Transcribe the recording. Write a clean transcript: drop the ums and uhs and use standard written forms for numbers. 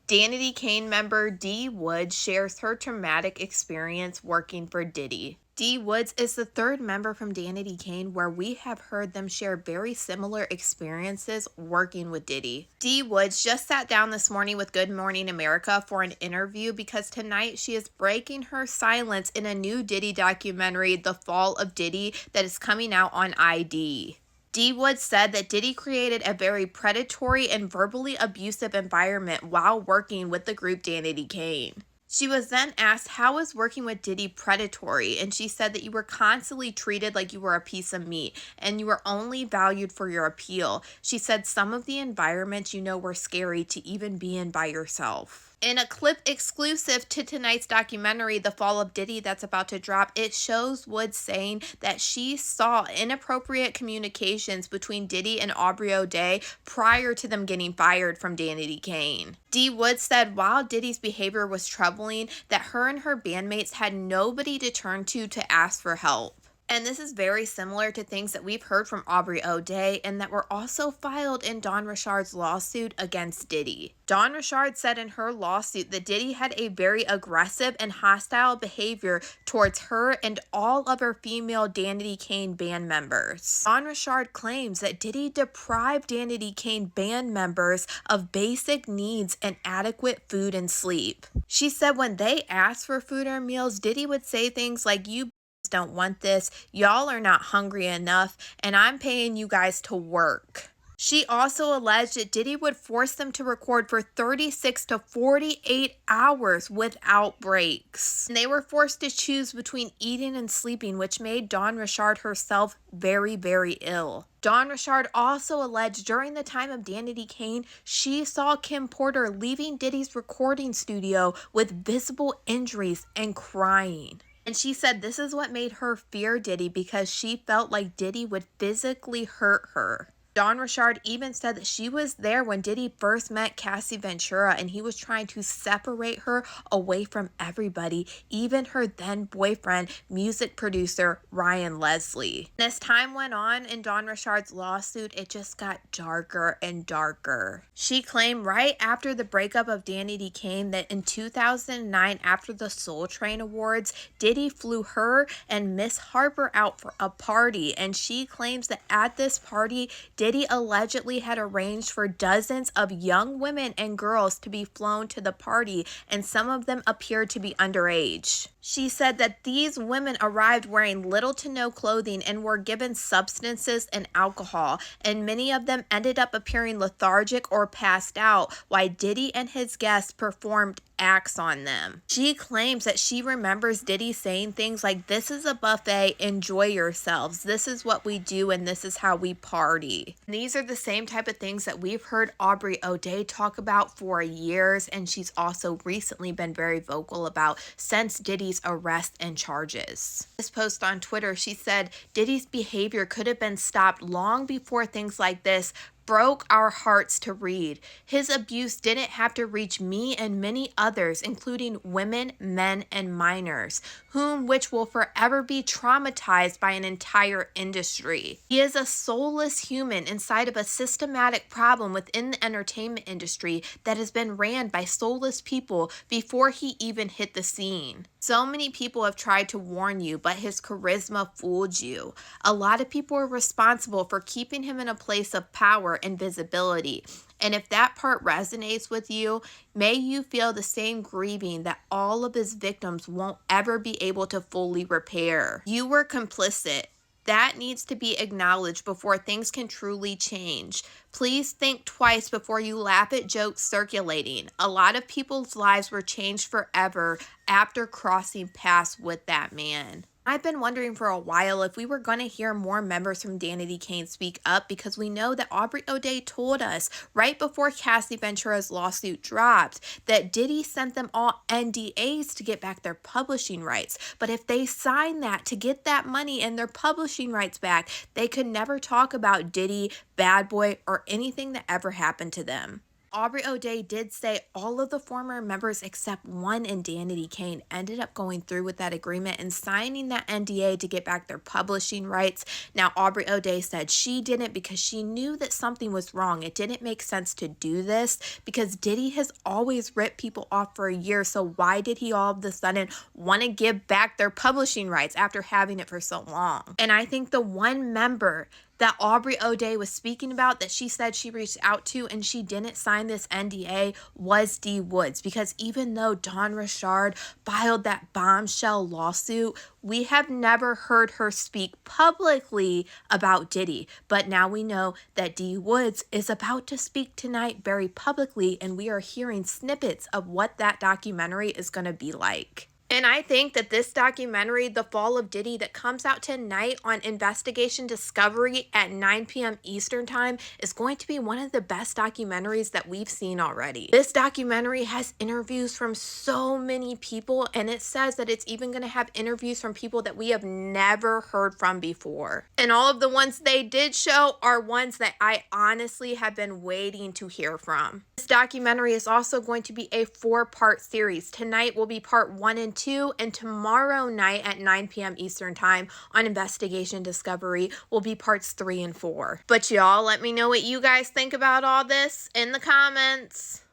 Danity Kane member Dee Woods shares her traumatic experience working for Diddy. Dee Woods is the third member from Danity Kane where we have heard them share very similar experiences working with Diddy. Dee Woods just sat down this morning with Good Morning America for an interview because tonight she is breaking her silence in a new Diddy documentary, The Fall of Diddy, that is coming out on ID. Dee Woods said that Diddy created a very predatory and verbally abusive environment while working with the group Danity Kane. She was then asked, how is working with Diddy predatory? And she said that you were constantly treated like you were a piece of meat and you were only valued for your appeal. She said some of the environments were scary to even be in by yourself. In a clip exclusive to tonight's documentary, The Fall of Diddy, that's about to drop, it shows Woods saying that she saw inappropriate communications between Diddy and Aubrey O'Day prior to them getting fired from Danity Kane. Dee Woods said while Diddy's behavior was troubling, that her and her bandmates had nobody to turn to ask for help. And this is very similar to things that we've heard from Aubrey O'Day and that were also filed in Dawn Richard's lawsuit against Diddy. Dawn Richard said in her lawsuit that Diddy had a very aggressive and hostile behavior towards her and all of her female Danity Kane band members. Dawn Richard claims that Diddy deprived Danity Kane band members of basic needs and adequate food and sleep. She said when they asked for food or meals, Diddy would say things like, "You don't want this, y'all are not hungry enough, and I'm paying you guys to work." She also alleged that Diddy would force them to record for 36 to 48 hours without breaks. And they were forced to choose between eating and sleeping, which made Dawn Richard herself very, very ill. Dawn Richard also alleged during the time of Danity Kane, she saw Kim Porter leaving Diddy's recording studio with visible injuries and crying. And she said this is what made her fear Diddy because she felt like Diddy would physically hurt her. Dawn Richard even said that she was there when Diddy first met Cassie Ventura and he was trying to separate her away from everybody, even her then boyfriend, music producer Ryan Leslie. And as time went on in Dawn Richard's lawsuit, it just got darker and darker. She claimed right after the breakup of Danity Kane that in 2009, after the Soul Train Awards, Diddy flew her and Miss Harper out for a party, and she claims that at this party, Diddy allegedly had arranged for dozens of young women and girls to be flown to the party, and some of them appeared to be underage. She said that these women arrived wearing little to no clothing and were given substances and alcohol, and many of them ended up appearing lethargic or passed out while Diddy and his guests performed acts on them. She claims that she remembers Diddy saying things like, "This is a buffet, enjoy yourselves. This is what we do and this is how we party." And these are the same type of things that we've heard Aubrey O'Day talk about for years, and she's also recently been very vocal about since Diddy's arrest and charges. This post on Twitter, she said, "Diddy's behavior could have been stopped long before things like this broke our hearts to read. His abuse didn't have to reach me and many others, including women, men, and minors, which will forever be traumatized by an entire industry. He is a soulless human inside of a systematic problem within the entertainment industry that has been ran by soulless people before he even hit the scene. So many people have tried to warn you, but his charisma fooled you. A lot of people are responsible for keeping him in a place of power and visibility. And if that part resonates with you, may you feel the same grieving that all of his victims won't ever be able to fully repair. You were complicit. That needs to be acknowledged before things can truly change. Please think twice before you laugh at jokes circulating. A lot of people's lives were changed forever after crossing paths with that man." I've been wondering for a while if we were going to hear more members from Danity Kane speak up, because we know that Aubrey O'Day told us right before Cassie Ventura's lawsuit dropped that Diddy sent them all NDAs to get back their publishing rights. But if they signed that to get that money and their publishing rights back, they could never talk about Diddy, Bad Boy, or anything that ever happened to them. Aubrey O'Day did say all of the former members except one in Danity Kane ended up going through with that agreement and signing that NDA to get back their publishing rights. Now, Aubrey O'Day said she didn't because she knew that something was wrong. It didn't make sense to do this because Diddy has always ripped people off for a year. So why did he all of a sudden want to give back their publishing rights after having it for so long? And I think the one member that Aubrey O'Day was speaking about that she said she reached out to and she didn't sign this NDA was D Woods, because even though Dawn Richard filed that bombshell lawsuit, we have never heard her speak publicly about Diddy. But now we know that D Woods is about to speak tonight very publicly, and we are hearing snippets of what that documentary is going to be like. And I think that this documentary, The Fall of Diddy, that comes out tonight on Investigation Discovery at 9 p.m. Eastern Time, is going to be one of the best documentaries that we've seen already. This documentary has interviews from so many people, and it says that it's even going to have interviews from people that we have never heard from before. And all of the ones they did show are ones that I honestly have been waiting to hear from. This documentary is also going to be a 4-part series. Tonight will be part 1 and 2, and tomorrow night at 9 p.m. Eastern Time on Investigation Discovery will be parts 3 and 4. But y'all, let me know what you guys think about all this in the comments.